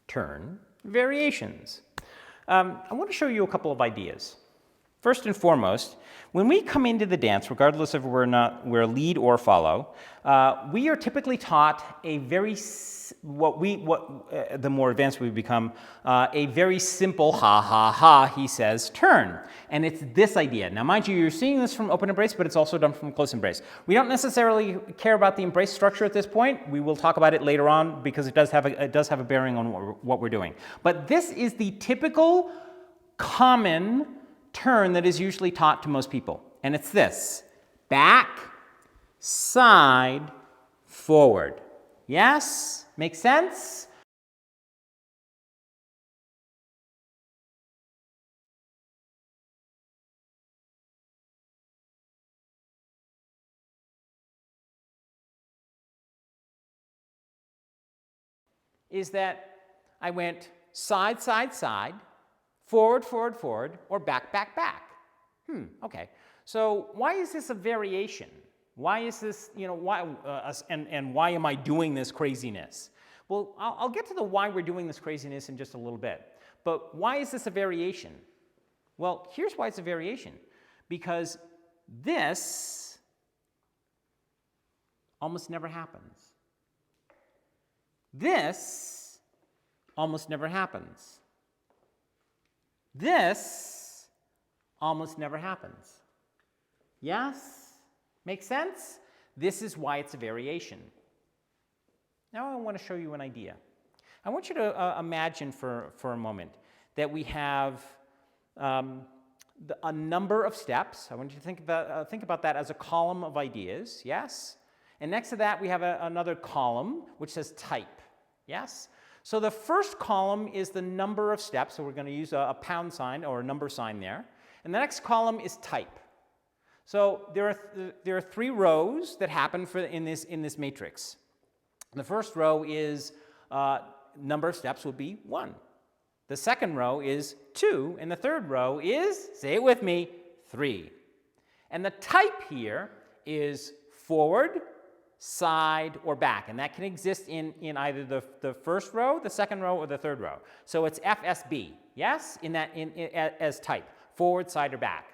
turn variations. I want to show you a couple of ideas. First and foremost, when we come into the dance, regardless of whether we're lead or follow, we are typically taught a very, the more advanced we become, a very simple ha ha ha, he says, turn. And it's this idea. Now mind you, you're seeing this from open embrace, but it's also done from close embrace. We don't necessarily care about the embrace structure at this point. We will talk about it later on because it does have a bearing on what we're doing. But this is the typical common turn that is usually taught to most people. And it's this: back, side, forward. Yes? Makes sense? Is that I went side, side, side, forward, forward, forward, or back, back, back. Okay. So why is this a variation? Why is this, why, and why am I doing this craziness? Well, I'll get to the why we're doing this craziness in just a little bit. But why is this a variation? Well, here's why it's a variation. Because this almost never happens. This almost never happens. This almost never happens. Yes? Makes sense? This is why it's a variation. Now I want to show you an idea. I want you to imagine for a moment that we have a number of steps. I want you to think about that as a column of ideas, yes? And next to that we have another column which says type, yes? So the first column is the number of steps, so we're going to use a pound sign or a number sign there. And the next column is type. So there are three rows that happen in this matrix. The first row is number of steps would be 1. The second row is 2, and the third row is, say it with me, 3. And the type here is forward, side, or back, and that can exist in either the first row, the second row, or the third row. So it's FSB, yes, as type, forward, side, or back.